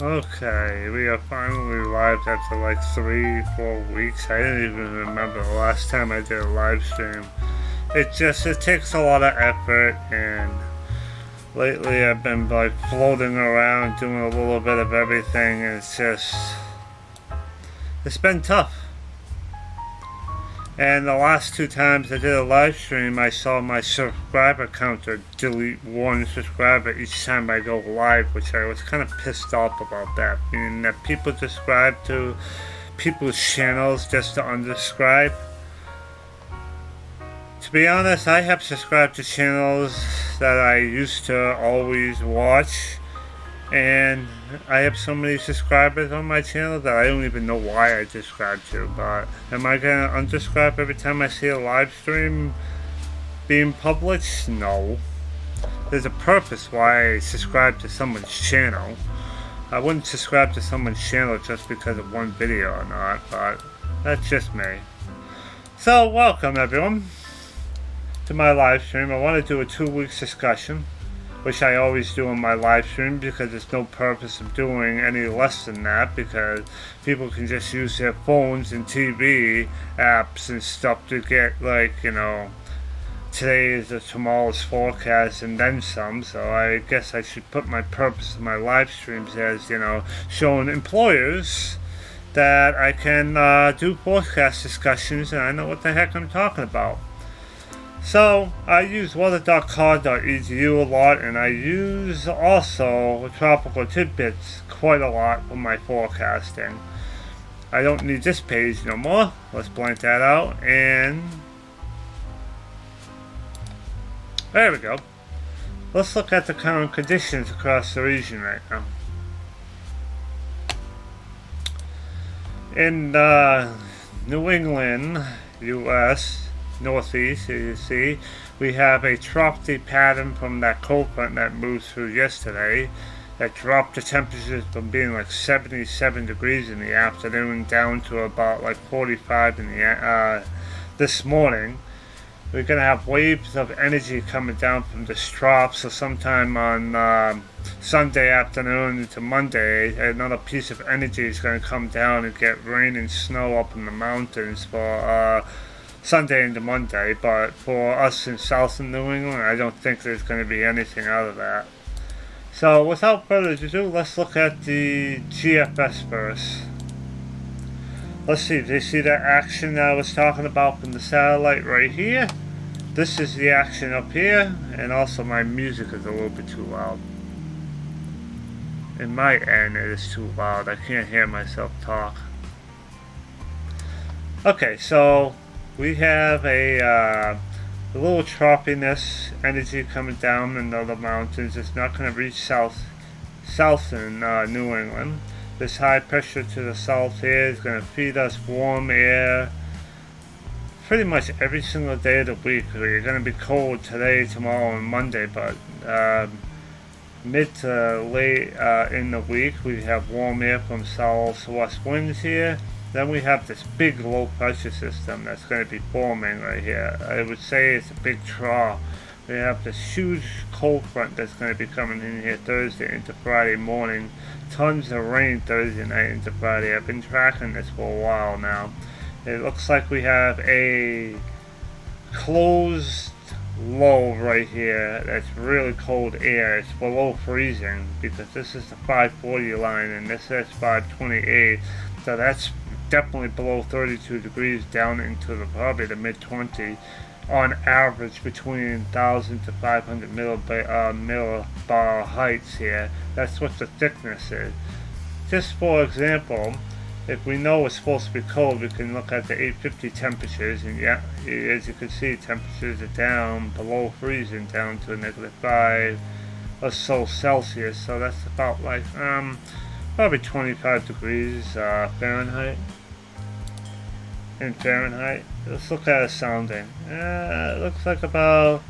Okay, we are finally live after like 3, 4 weeks. I didn't even remember the last time I did a live stream. It takes a lot of effort, and lately I've been like floating around doing a little bit of everything, and it's been tough. And the last 2 times I did a live stream, I saw my subscriber counter delete one subscriber each time I go live, which I was kind of pissed off about that. Meaning that people subscribe to people's channels just to unsubscribe. To be honest, I have subscribed to channels that I used to always watch, and I have so many subscribers on my channel that I don't even know why I subscribe to. But am I gonna unsubscribe every time I see a live stream being published? No. There's a purpose why I subscribe to someone's channel. I wouldn't subscribe to someone's channel just because of one video or not, but that's just me. So welcome everyone to my live stream. I want to do a 2 week discussion, which I always do on my live stream, because there's no purpose of doing any less than that, because people can just use their phones and TV apps and stuff to get, like, today is or tomorrow's forecast and then some. So I guess I should put my purpose of my live streams as, showing employers that I can do forecast discussions and I know what the heck I'm talking about. So I use weather.car.edu a lot, and I use also Tropical Tidbits quite a lot for my forecasting. I don't need this page no more. Let's blank that out, and there we go. Let's look at the current conditions across the region right now. In New England, U.S., Northeast, as you see, we have a tropical pattern from that cold front that moved through yesterday that dropped the temperatures from being like 77 degrees in the afternoon down to about like 45 in the this morning. We're going to have waves of energy coming down from this trough, so sometime on Sunday afternoon into Monday, another piece of energy is going to come down and get rain and snow up in the mountains for Sunday into Monday. But for us in southern New England, I don't think there's going to be anything out of that. So without further ado, let's look at the GFS first. Let's see, do you see that action that I was talking about from the satellite right here? This is the action up here, and also my music is a little bit too loud. In my end, it is too loud. I can't hear myself talk. Okay, so we have a little choppiness energy coming down in the mountains. It's not going to reach south in New England. This high pressure to the south here is going to feed us warm air pretty much every single day of the week. We're going to be cold today, tomorrow, and Monday, but mid to late in the week we have warm air from southwest winds here. Then we have this big low pressure system that's going to be forming right here. I would say it's a big trough. We have this huge cold front that's going to be coming in here Thursday into Friday morning. Tons of rain Thursday night into Friday. I've been tracking this for a while now. It looks like we have a closed low right here that's really cold air. It's below freezing because this is the 540 line and this is 528. So that's definitely below 32 degrees down into probably the mid-20s on average between 1,000 to 500 millibar heights here. That's what the thickness is. Just for example, if we know it's supposed to be cold, we can look at the 850 temperatures, and yeah, as you can see, temperatures are down below freezing, down to -5 or so Celsius. So that's about like probably 25 degrees Fahrenheit. In Fahrenheit, let's look at a sounding. It looks like about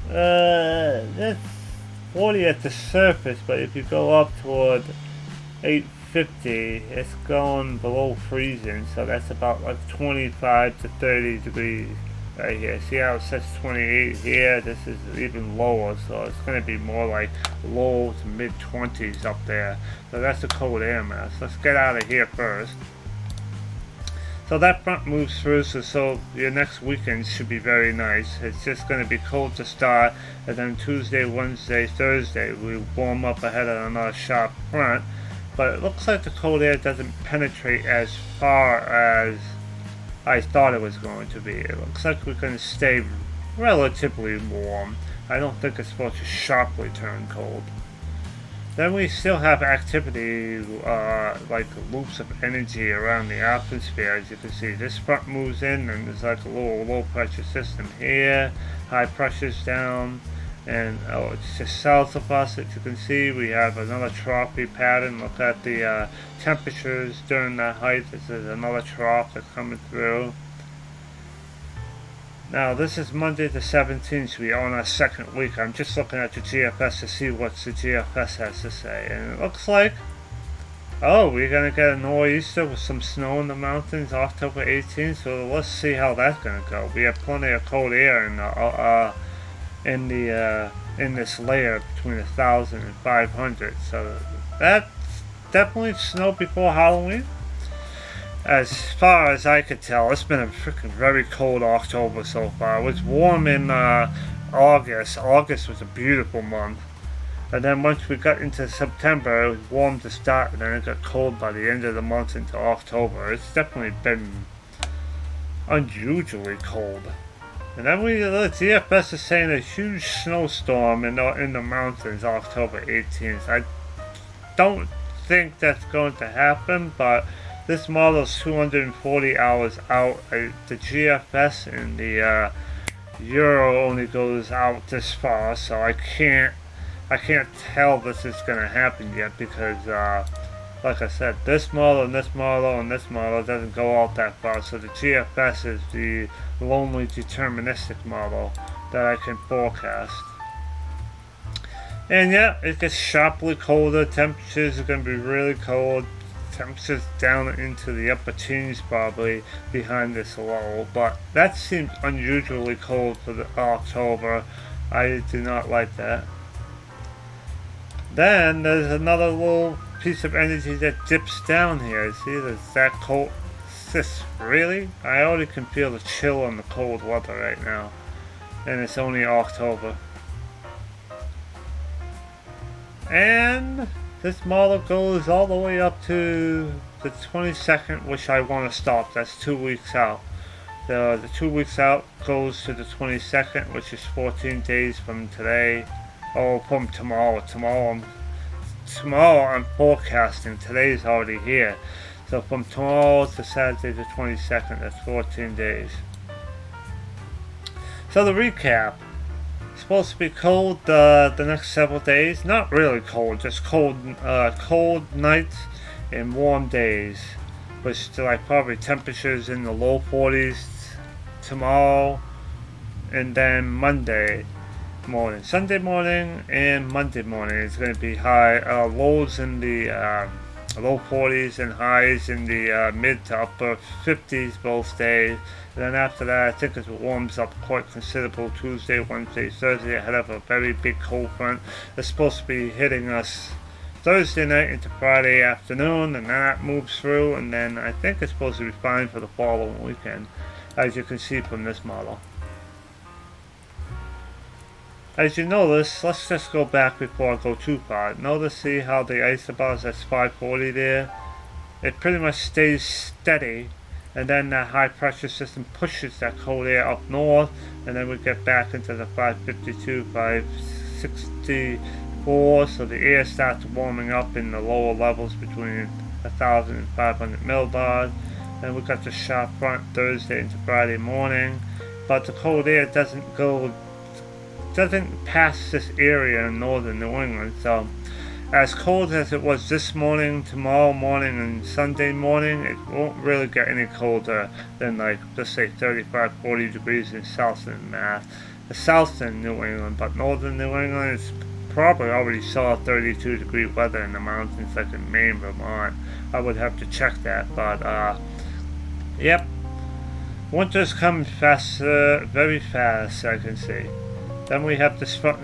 that's 40 at the surface, but if you go up toward 850, it's going below freezing, so that's about like 25 to 30 degrees right here. See how it says 28 here? This is even lower, so it's going to be more like low to mid 20s up there. So that's the cold air mass. Let's get out of here first. So that front moves through, so your next weekend should be very nice. It's just going to be cold to start, and then Tuesday, Wednesday, Thursday, we warm up ahead of another sharp front. But it looks like the cold air doesn't penetrate as far as I thought it was going to be. It looks like we're going to stay relatively warm. I don't think it's supposed to sharply turn cold. Then we still have activity, like loops of energy around the atmosphere. As you can see, this front moves in, and there's like a little low pressure system here. High pressure's down, and it's just south of us. As you can see, we have another troughy pattern. Look at the temperatures during that height. This is another trough that's coming through. Now, this is Monday the 17th. We are on our second week. I'm just looking at the GFS to see what the GFS has to say. And it looks like, oh, we're going to get a nor'easter with some snow in the mountains October 18th. So let's see how that's going to go. We have plenty of cold air in this layer between 1,000 and 500. So that's definitely snow before Halloween. As far as I could tell, it's been a freaking very cold October so far. It was warm in August. August was a beautiful month. And then once we got into September, it was warm to start, and then it got cold by the end of the month into October. It's definitely been unusually cold. And then the GFS is saying a huge snowstorm in the mountains October 18th. I don't think that's going to happen, but this model is 240 hours out. The GFS and the Euro only goes out this far, so I can't tell this is going to happen yet because, like I said, this model and this model and this model doesn't go out that far. So the GFS is the lonely deterministic model that I can forecast. And yeah, it gets sharply colder. Temperatures are going to be really cold. Temperatures down into the upper teens probably behind this low, but that seems unusually cold for the October. I do not like that. Then there's another little piece of energy that dips down here. See, there's that cold. This really? I already can feel the chill and the cold weather right now, and it's only October. And this model goes all the way up to the 22nd, which I want to stop. That's 2 weeks out. The 2 weeks out goes to the 22nd, which is 14 days from today. Oh, from tomorrow. Tomorrow I'm forecasting. Today's already here. So from tomorrow to Saturday the 22nd, that's 14 days. So the recap. Supposed to be cold the next several days. Not really cold, just cold nights and warm days. Which like probably temperatures in the low 40s tomorrow, and then Monday morning, Sunday morning, and Monday morning is going to be high lows in the low 40s and highs in the mid to upper 50s both days. And then after that, I think it warms up quite considerable Tuesday, Wednesday, Thursday ahead of a very big cold front that's supposed to be hitting us Thursday night into Friday afternoon, and then that moves through, and then I think it's supposed to be fine for the following weekend, as you can see from this model. As you notice, let's just go back before I go too far. Notice, see how the isobars, that's 540 there? It pretty much stays steady, and then that high pressure system pushes that cold air up north, and then we get back into the 552, 564, so the air starts warming up in the lower levels between 1,000 and 500 millibars. Then we got the sharp front Thursday into Friday morning, but the cold air doesn't pass this area in northern New England, so as cold as it was this morning, tomorrow morning, and Sunday morning, it won't really get any colder than, like, let's say 35, 40 degrees in southern New England, but northern New England is probably already saw 32 degree weather in the mountains, like in Maine, Vermont. I would have to check that, but yep. Winter's coming faster, very fast, I can see. Then we have this front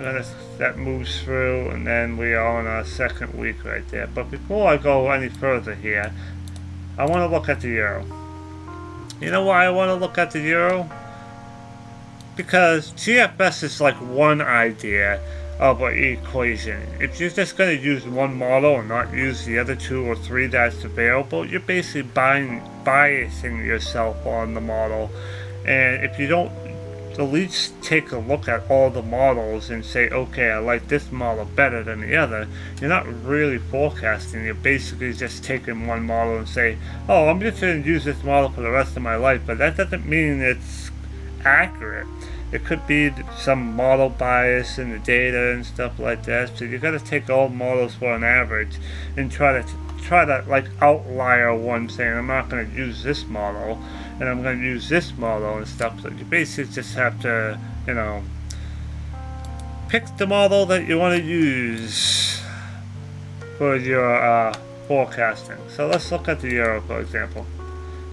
that moves through, and then we are on our second week right there. But before I go any further here, I want to look at the euro. You know why I want to look at the euro? Because GFS is like one idea of an equation. If you're just going to use one model and not use the other two or three that's available, you're basically biasing yourself on the model. And if you don't at least take a look at all the models and say, okay, I like this model better than the other, you're not really forecasting. You're basically just taking one model and say, oh, I'm just going to use this model for the rest of my life. But that doesn't mean it's accurate. It could be some model bias in the data and stuff like that. So you got to take all models for an average and try to like outlier one, saying I'm not going to use this model and I'm going to use this model and stuff. So you basically just have to, pick the model that you want to use for your forecasting. So let's look at the euro, for example.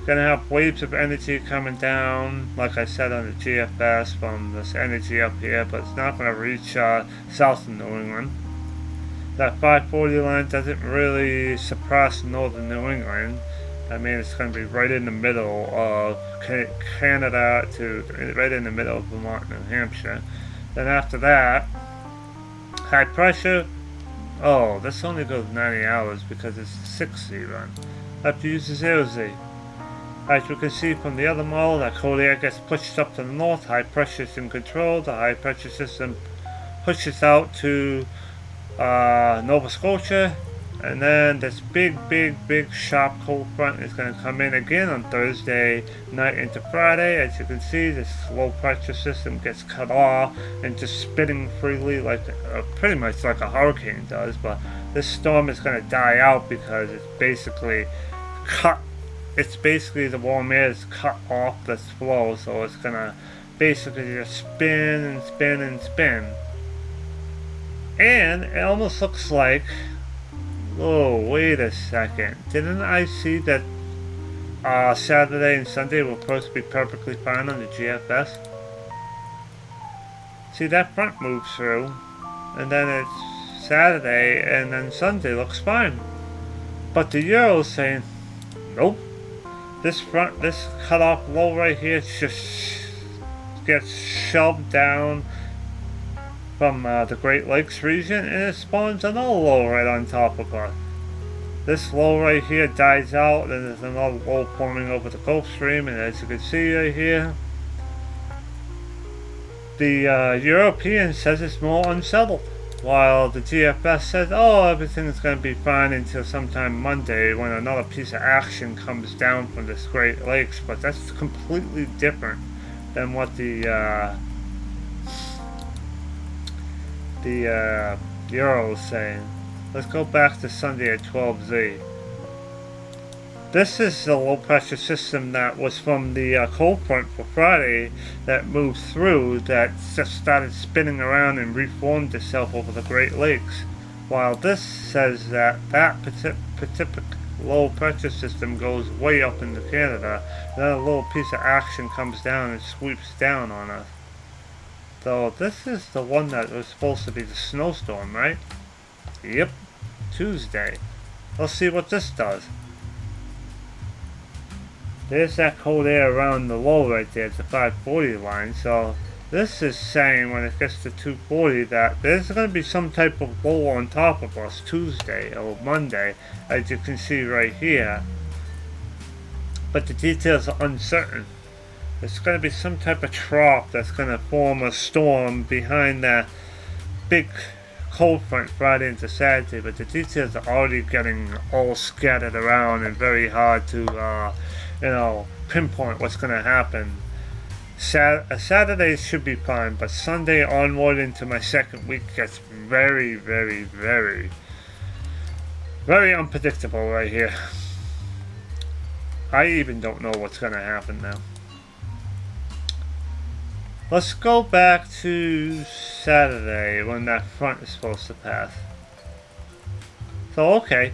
Gonna have waves of energy coming down, like I said on the GFS, from this energy up here, but it's not going to reach south of New England. That 540 line doesn't really suppress northern New England. I mean, it's going to be right in the middle of Canada to right in the middle of Vermont, New Hampshire. Then after that, high pressure. Oh, this only goes 90 hours because it's a 6Z run. I have to use the 0Z. As you can see from the other model, that cold air gets pushed up to the north, high pressure is in control, the high pressure system pushes out to Nova Scotia, and then this big sharp cold front is going to come in again on Thursday night into Friday. As you can see, this low pressure system gets cut off and just spinning freely like pretty much like a hurricane does, but this storm is going to die out because it's basically the warm air is cut off this flow, so it's gonna basically just spin and spin and spin. And it almost looks like, oh, wait a second, didn't I see that Saturday and Sunday were supposed to be perfectly fine on the GFS? See, that front moves through, and then it's Saturday, and then Sunday looks fine. But the Euro's saying, nope. This cutoff low right here just gets shoved down from the Great Lakes region, and it spawns another low right on top of us. This low right here dies out, and there's another low forming over the Gulf Stream, and as you can see right here, the European says it's more unsettled, while the GFS says, oh, everything's going to be fine until sometime Monday when another piece of action comes down from this Great Lakes. But that's completely different than what the Euro is saying. Let's go back to Sunday at 12Z. This is the low pressure system that was from the cold front for Friday that moved through, that just started spinning around and reformed itself over the Great Lakes. While this says that specific low pressure system goes way up into Canada, then a little piece of action comes down and sweeps down on us. So this is the one that was supposed to be the snowstorm, right? Yep, Tuesday. Let's see what this does. There's that cold air around the low right there, the 540 line. So this is saying when it gets to 240 that there's going to be some type of low on top of us Tuesday or Monday, as you can see right here. But the details are uncertain. There's going to be some type of trough that's going to form a storm behind that big cold front Friday into Saturday, but the details are already getting all scattered around and very hard to pinpoint what's going to happen. Saturday should be fine, but Sunday onward into my second week gets very, very, very, very unpredictable right here. I even don't know what's going to happen now. Let's go back to Saturday when that front is supposed to pass. So, okay.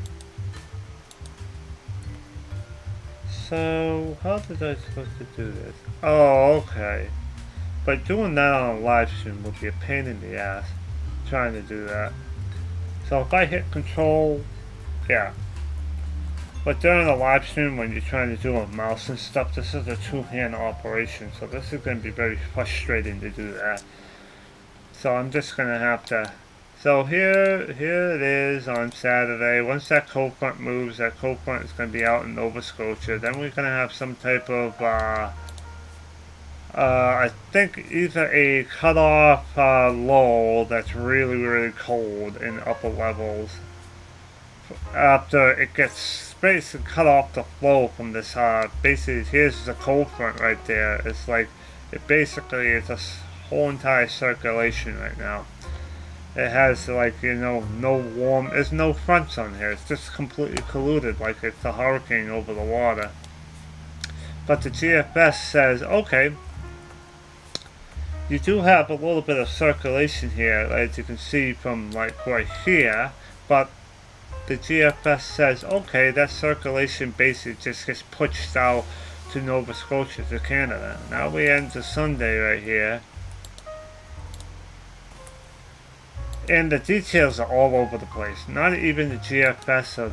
So, how did I supposed to do this? Oh, okay. But doing that on a live stream would be a pain in the ass, trying to do that. So if I hit control, yeah. But during a live stream when you're trying to do a mouse and stuff, this is a two-hand operation, so this is going to be very frustrating to do that. So I'm just going to have to... So here it is on Saturday. Once that cold front moves, that cold front is going to be out in Nova Scotia. Then we're going to have some type of, I think either a cutoff low that's really, really cold in upper levels. After it gets basically cut off the flow from this, basically here's the cold front right there. It's like, it basically is a whole entire circulation right now. It has like, you know, there's no fronts on here. It's just completely colluded like it's a hurricane over the water. But the GFS says, okay, you do have a little bit of circulation here, as you can see from like right here, but the GFS says, okay, that circulation basically just gets pushed out to Nova Scotia, to Canada. Now we end the Sunday right here. And the details are all over the place. Not even the GFS or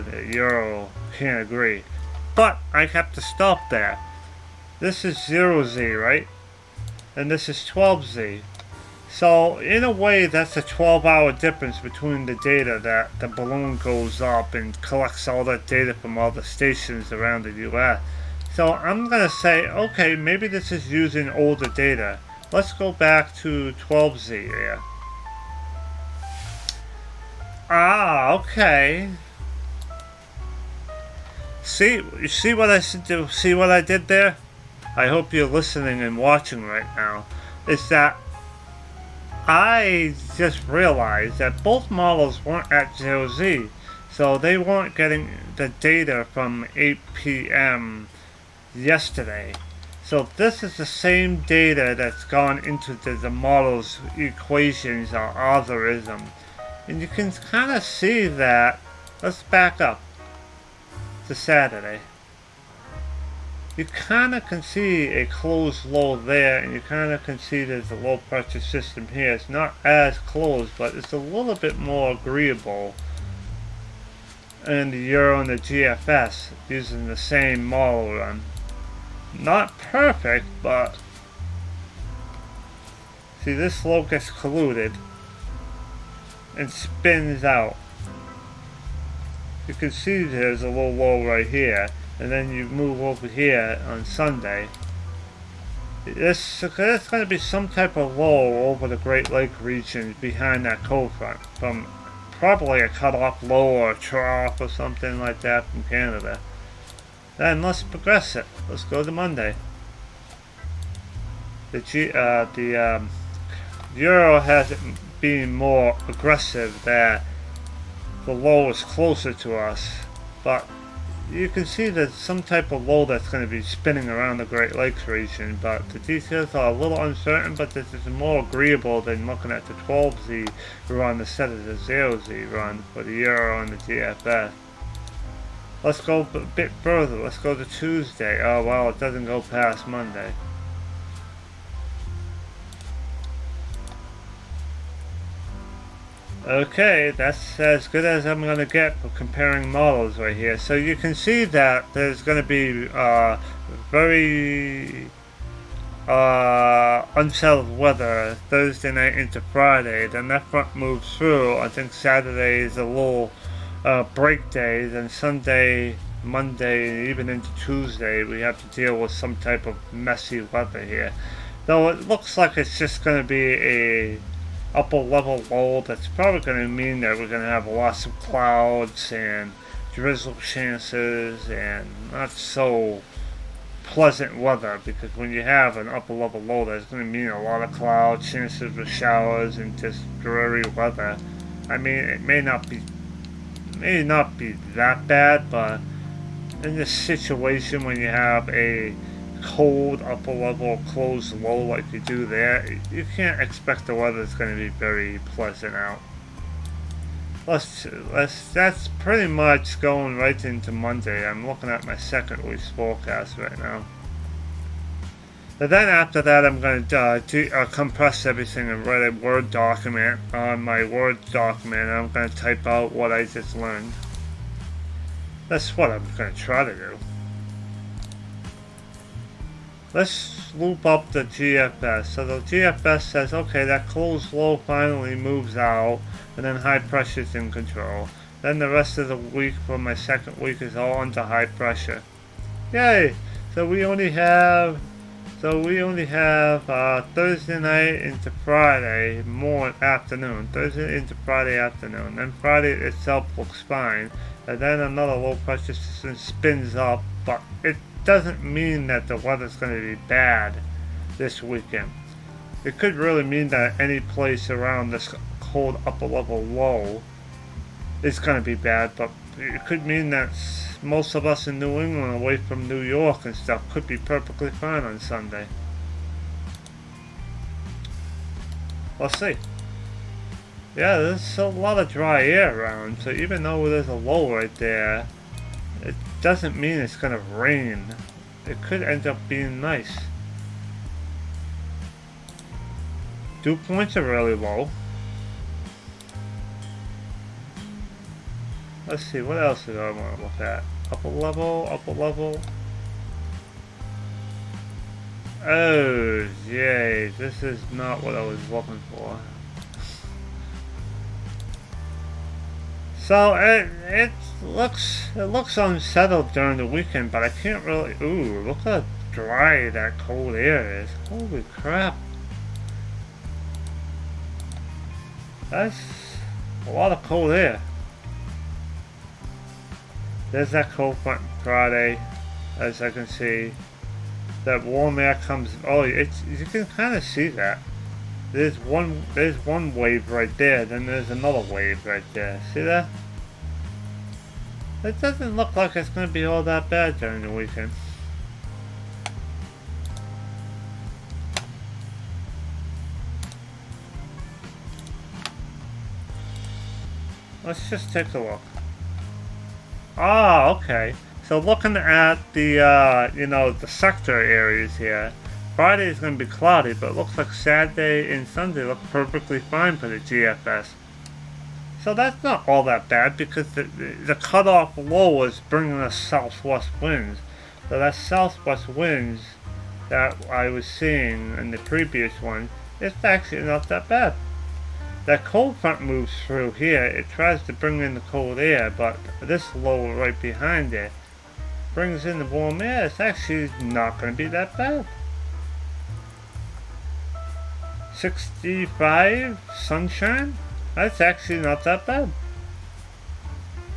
the Euro can't agree. But I have to stop there. This is 0Z, right? And this is 12Z. So in a way, that's a 12-hour difference between the data that the balloon goes up and collects all that data from all the stations around the US. So I'm going to say, okay, maybe this is using older data. Let's go back to 12Z here. Ah, okay. You see what I do? See what I did there? I hope you're listening and watching right now. Is that I just realized that both models weren't at 0Z, so they weren't getting the data from 8 p.m. yesterday. So this is the same data that's gone into the model's equations or algorithm. And you can kind of see that. Let's back up to Saturday. You kind of can see a closed low there, and you kind of can see there's a low pressure system here. It's not as closed, but it's a little bit more agreeable in the Euro and the GFS using the same model run. Not perfect, but see, this low gets colluded and spins out. You can see there's a little low right here, and then you move over here on Sunday. There's going to be some type of low over the Great Lake region behind that cold front, from probably a cutoff low or a trough or something like that from Canada. Then let's progress it. Let's go to Monday. The Euro has it being more aggressive, that the low is closer to us, but you can see there's some type of low that's going to be spinning around the Great Lakes region, but the details are a little uncertain, but this is more agreeable than looking at the 12Z run instead of the 0Z run for the Euro and the GFS. Let's go a bit further. Let's go to Tuesday. Oh, well, it doesn't go past Monday. Okay, that's as good as I'm going to get for comparing models right here. So you can see that there's going to be very unsettled weather Thursday night into Friday. Then that front moves through. I think Saturday is a little break day. Then Sunday, Monday, and even into Tuesday, we have to deal with some type of messy weather here. Though it looks like it's just going to be a upper level low, that's probably going to mean that we're going to have lots of clouds and drizzle chances and not so pleasant weather, because when you have an upper level low, that's going to mean a lot of clouds, chances of showers, and just dreary weather. I mean, it may not be that bad, but in this situation when you have a cold upper level closed low like you do there, you can't expect the weather's going to be very pleasant out. That's pretty much going right into Monday. I'm looking at my second week's forecast right now. But then after that, I'm going to compress everything and write a Word document on my Word document, and I'm going to type out what I just learned. That's what I'm going to try to do. Let's loop up the GFS. So the GFS says, okay, that closed low finally moves out, and then high pressure's in control. Then the rest of the week for my second week is all under high pressure. Yay! So we only have Thursday night into Friday afternoon. Thursday into Friday afternoon. Then Friday itself looks fine. And then another low pressure system spins up, but it doesn't mean that the weather's going to be bad this weekend. It could really mean that any place around this cold upper level low is going to be bad, but it could mean that most of us in New England away from New York and stuff could be perfectly fine on Sunday. We'll see. Yeah, there's a lot of dry air around, so even though there's a low right there, it doesn't mean it's going to rain. It could end up being nice. Dew points are really low. Let's see, what else do I want to look at? Upper level. Oh, yay, this is not what I was looking for. So it looks unsettled during the weekend, but I can't really. Ooh, look how dry that cold air is. Holy crap! That's a lot of cold air. There's that cold front Friday, as I can see. That warm air comes. Oh, you can kind of see that. There's one wave right there, then there's another wave right there. See that? It doesn't look like it's going to be all that bad during the weekend. Let's just take a look. Ah, okay. So looking at the, the sector areas here, Friday is going to be cloudy, but it looks like Saturday and Sunday look perfectly fine for the GFS. So that's not all that bad because the cutoff low is bringing us southwest winds. So that southwest winds that I was seeing in the previous one, it's actually not that bad. That cold front moves through here. It tries to bring in the cold air, but this low right behind it brings in the warm air. It's actually not going to be that bad. 65 sunshine? That's actually not that bad.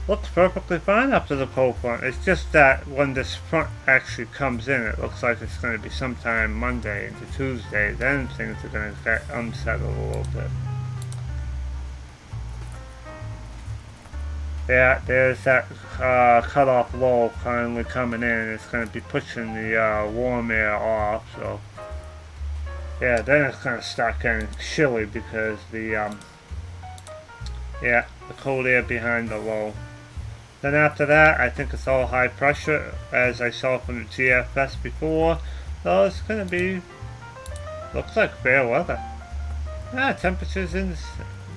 Looks perfectly fine after the cold front. It's just that when this front actually comes in, it looks like it's going to be sometime Monday into Tuesday. Then things are going to get unsettled a little bit. Yeah, there's that cutoff low finally coming in. It's going to be pushing the warm air off. So yeah, then it's going to start getting chilly because the cold air behind the low. Then after that, I think it's all high pressure, as I saw from the GFS before. So it's going to be, looks like fair weather. Yeah, temperatures in.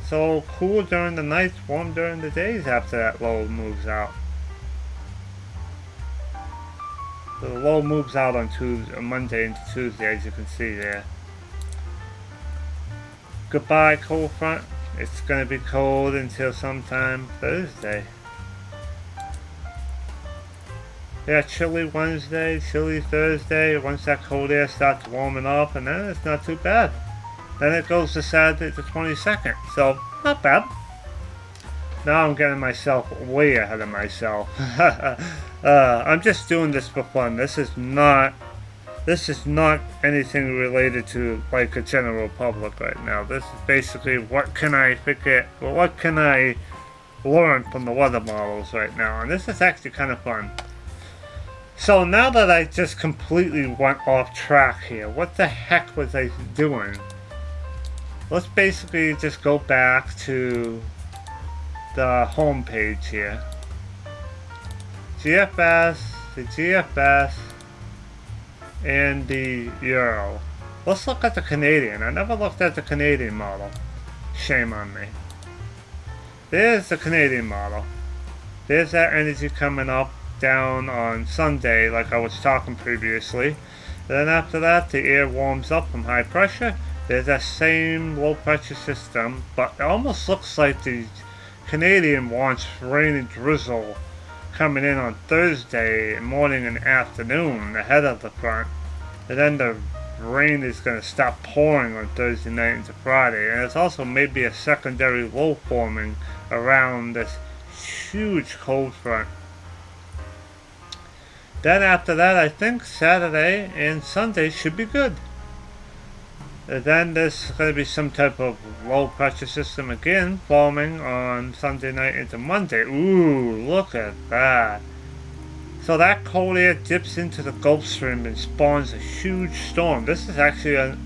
So cool during the nights, warm during the days after that low moves out. So the low moves out on Monday into Tuesday, as you can see there. Goodbye, cold front. It's going to be cold until sometime Thursday. Yeah, chilly Wednesday, chilly Thursday. Once that cold air starts warming up, and then it's not too bad. Then it goes to Saturday the 22nd, so not bad. Now I'm getting myself way ahead of myself. I'm just doing this for fun. This is not anything related to like a general public right now. This is basically what can I learn from the weather models right now, and this is actually kind of fun. So now that I just completely went off track here, what the heck was I doing? Let's basically just go back to the home page here. GFS, the GFS, and the Euro. Let's look at the Canadian. I never looked at the Canadian model. Shame on me. There's the Canadian model. There's that energy coming up down on Sunday like I was talking previously. Then after that the air warms up from high pressure. There's that same low pressure system, but it almost looks like the Canadian wants rain and drizzle coming in on Thursday morning and afternoon ahead of the front. And then the rain is going to stop pouring on Thursday night into Friday. And there's also maybe a secondary low forming around this huge cold front. Then after that, I think Saturday and Sunday should be good. And then there's going to be some type of low pressure system again forming on Sunday night into Monday. Ooh, look at that. So that cold air dips into the Gulf Stream and spawns a huge storm. This is actually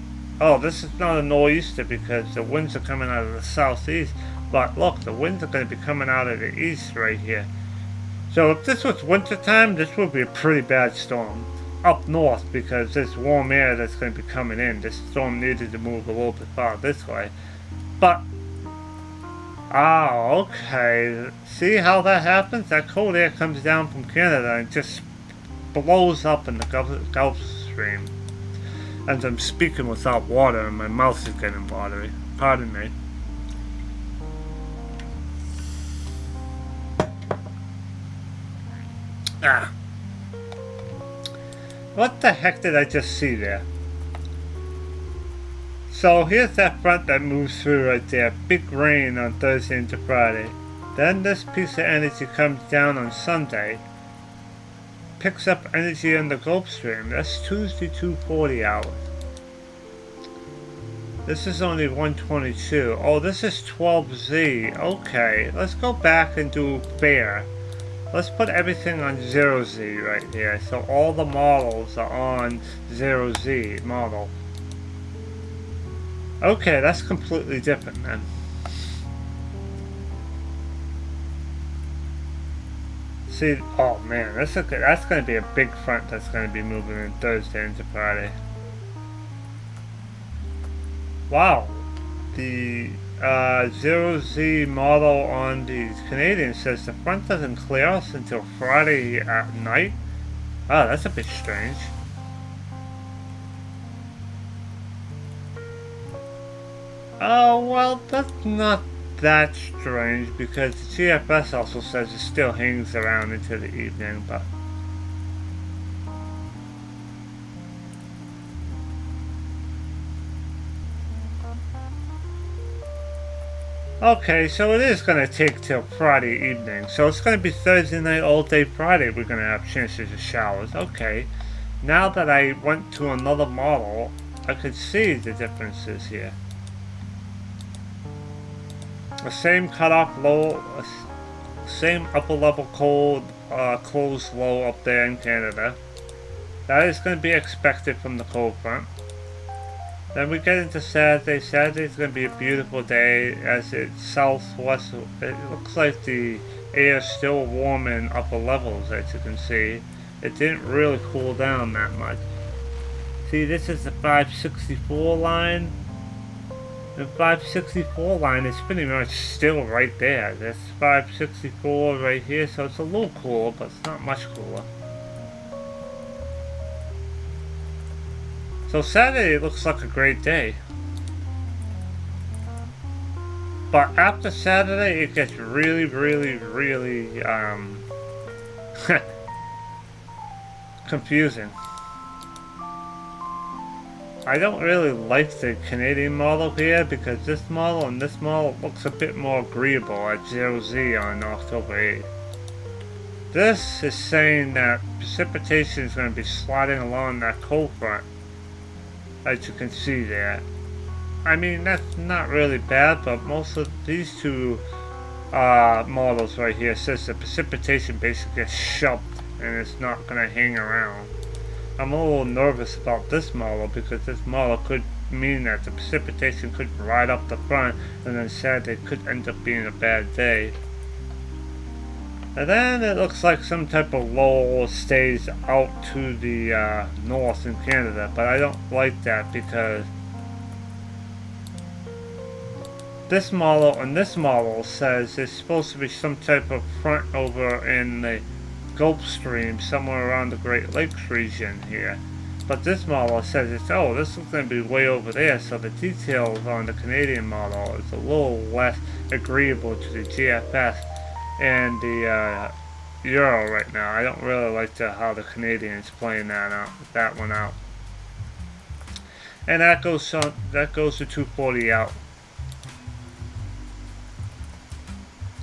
this is not a nor'easter because the winds are coming out of the southeast. But look, the winds are going to be coming out of the east right here. So if this was wintertime, this would be a pretty bad storm up north because there's warm air that's going to be coming in. This storm needed to move a little bit far this way. But, okay. See how that happens? That cold air comes down from Canada and just blows up in the Gulf Stream. And I'm speaking without water and my mouth is getting watery. Pardon me. What the heck did I just see there? So here's that front that moves through right there. Big rain on Thursday into Friday. Then this piece of energy comes down on Sunday. Picks up energy in the Gulf Stream. That's Tuesday 2:40 hours. This is only 122. Oh, this is 12Z. Okay, let's go back and do fair. Let's put everything on 0Z right here. So all the models are on 0Z model. Okay, that's completely different then. See, oh man, that's going to be a big front that's going to be moving in Thursday into Friday. Wow. The 0Z model on the Canadian says the front doesn't clear us until Friday at night. Oh, that's a bit strange. Oh, well, that's not that strange because the GFS also says it still hangs around into the evening, but okay, so it is going to take till Friday evening. So it's going to be Thursday night all day Friday we're going to have chances of showers. Okay, now that I went to another model, I could see the differences here. The same cutoff low, same upper level cold, closed low up there in Canada. That is going to be expected from the cold front. Then we get into Saturday. Saturday's going to be a beautiful day as it's southwest. It looks like the air is still warm in upper levels, as you can see. It didn't really cool down that much. See, this is the 564 line. The 564 line is pretty much still right there. That's 564 right here, so it's a little cooler, but it's not much cooler. So Saturday looks like a great day. But after Saturday, it gets really, really, really, confusing. I don't really like the Canadian model here because this model and this model looks a bit more agreeable at 0Z on October 8th. This is saying that precipitation is going to be sliding along that cold front, as you can see there. I mean, that's not really bad, but most of these two models right here says the precipitation basically gets shoved and it's not going to hang around. I'm a little nervous about this model because this model could mean that the precipitation could ride up the front and then Saturday could end up being a bad day. And then it looks like some type of low stays out to the north in Canada, but I don't like that because this model and this model says it's supposed to be some type of front over in the Gulf Stream somewhere around the Great Lakes region here. But this model says this is going to be way over there, so the details on the Canadian model is a little less agreeable to the GFS and the Euro right now. I don't really like how the Canadian's playing that one out. And that goes to 240 out.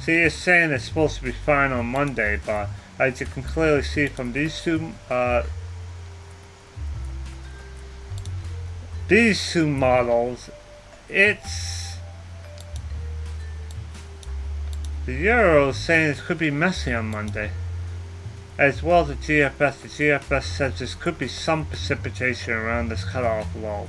See, it's saying it's supposed to be fine on Monday, but as you can clearly see from these two models, it's the Euro is saying it could be messy on Monday, as well as the GFS. The GFS says this could be some precipitation around this cutoff low.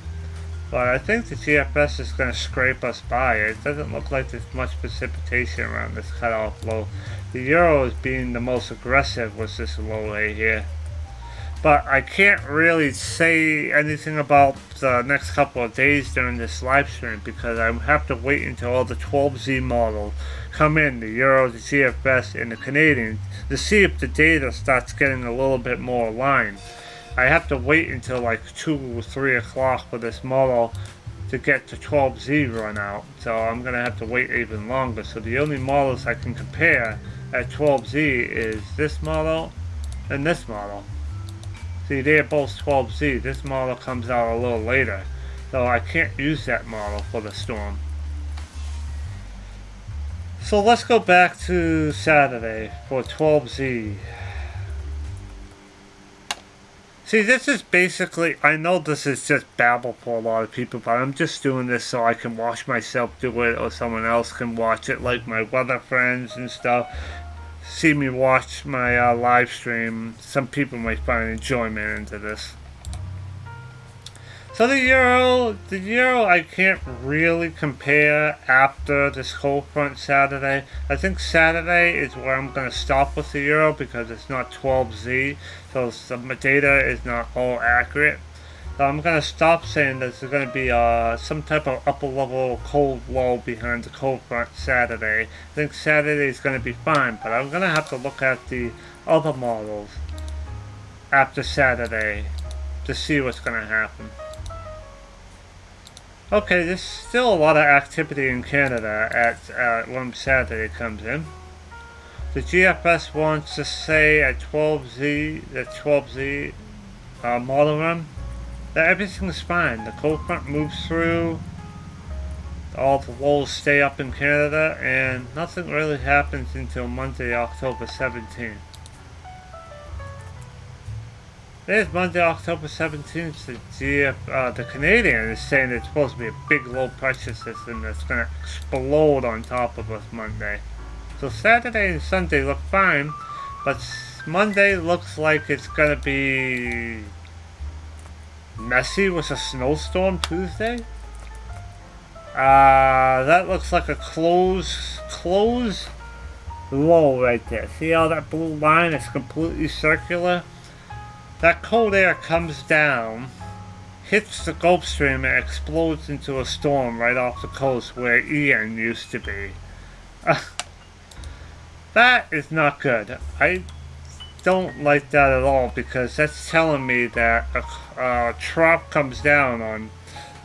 But I think the GFS is going to scrape us by. It doesn't look like there's much precipitation around this cutoff low. The Euro is being the most aggressive with this low right here. But I can't really say anything about the next couple of days during this live stream because I have to wait until all the 12Z models come in, the Euro, the GFS, and the Canadian, to see if the data starts getting a little bit more aligned. I have to wait until like 2 or 3 o'clock for this model to get to 12Z run out. So I'm going to have to wait even longer. So the only models I can compare at 12Z is this model and this model. See, they're both 12Z. This model comes out a little later. So I can't use that model for the storm. So let's go back to Saturday for 12Z. See, this is basically, I know this is just babble for a lot of people, but I'm just doing this so I can watch myself do it or someone else can watch it, like my weather friends and stuff. See me watch my live stream. Some people might find enjoyment into this. So the Euro I can't really compare after this cold front Saturday. I think Saturday is where I'm going to stop with the Euro because it's not 12Z, so some data is not all accurate. So I'm going to stop saying that there's going to be some type of upper level cold low behind the cold front Saturday. I think Saturday is going to be fine, but I'm going to have to look at the other models after Saturday to see what's going to happen. Okay, there's still a lot of activity in Canada at when Saturday comes in. The GFS wants to say at 12Z, the 12Z model run, that everything's fine. The cold front moves through, all the lows stay up in Canada, and nothing really happens until Monday, October 17th. There's Monday, October 17th. The Canadian is saying it's supposed to be a big low pressure system that's going to explode on top of us Monday. So Saturday and Sunday look fine, but Monday looks like it's going to be messy with a snowstorm Tuesday. That looks like a close low right there. See how that blue line is completely circular? That cold air comes down, hits the Gulf Stream, and explodes into a storm right off the coast where Ian used to be. That is not good. I don't like that at all because that's telling me that a trough comes down on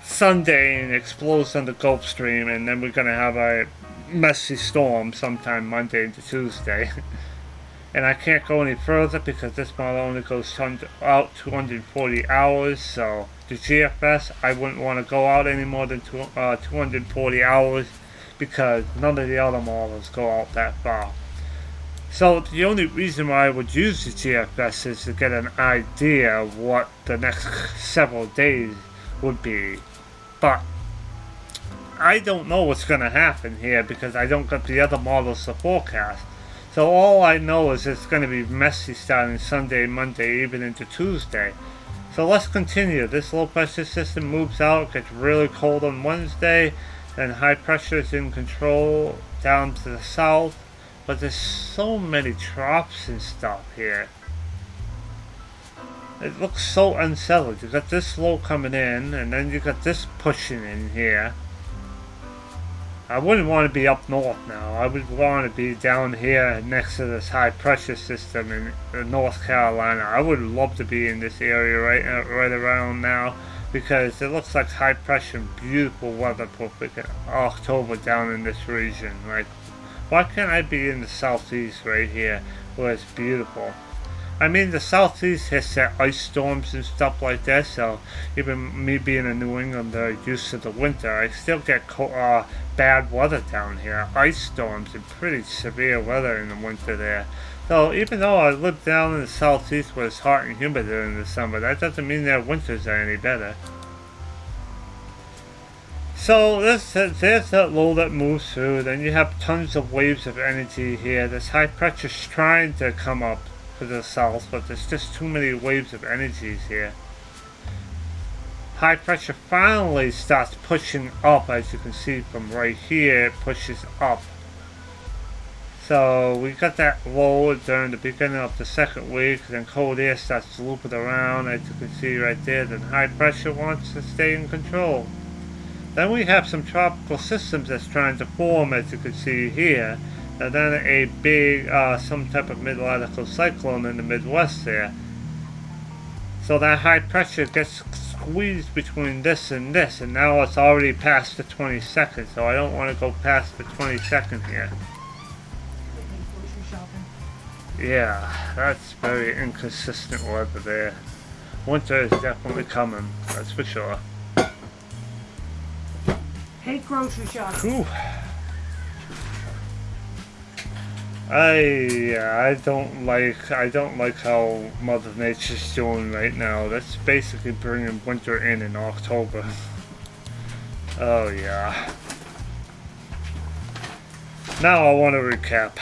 Sunday and explodes on the Gulf Stream, and then we're going to have a messy storm sometime Monday into Tuesday. And I can't go any further because this model only goes out 240 hours, so the GFS, I wouldn't want to go out any more than 240 hours because none of the other models go out that far. So the only reason why I would use the GFS is to get an idea of what the next several days would be. But I don't know what's going to happen here because I don't get the other models to forecast. So all I know is it's going to be messy starting Sunday, Monday, even into Tuesday. So let's continue. This low pressure system moves out, gets really cold on Wednesday, and high pressure is in control down to the south. but there's so many drops and stuff here. It looks so unsettled. You got this low coming in, and then you got this pushing in here. I wouldn't want to be up north now. I would want to be down here next to this high pressure system in North Carolina. I would love to be in this area right around now, because it looks like high pressure and beautiful weather for freaking October down in this region. Like, why can't I be in the southeast right here where it's beautiful? I mean, the southeast has that ice storms and stuff like that, so even me being a New Englander used to the winter, I still get bad weather down here. Ice storms and pretty severe weather in the winter there. So even though I live down in the southeast where it's hot and humid during the summer, that doesn't mean their winters are any better. So there's that low that moves through, then you have tons of waves of energy here. This high pressure's trying to come up to the south, but there's just too many waves of energies here. High pressure finally starts pushing up, as you can see from right here, it pushes up. So we got that low during the beginning of the second week, then cold air starts to loop it around, as you can see right there, then high pressure wants to stay in control. Then we have some tropical systems that's trying to form, as you can see here. And then a big, some type of mid-latitude cyclone in the Midwest there. So that high pressure gets squeezed between this, and now it's already past the 22nd, so I don't want to go past the 22nd here. Yeah, that's very inconsistent weather there. Winter is definitely coming, that's for sure. Hate grocery shopping. Whew. I don't like how Mother Nature's doing right now. That's basically bringing winter in October. Oh yeah. Now I want to recap.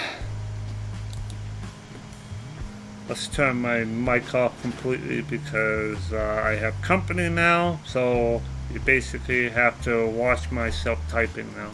Let's turn my mic off completely because I have company now, so you basically have to watch myself typing now.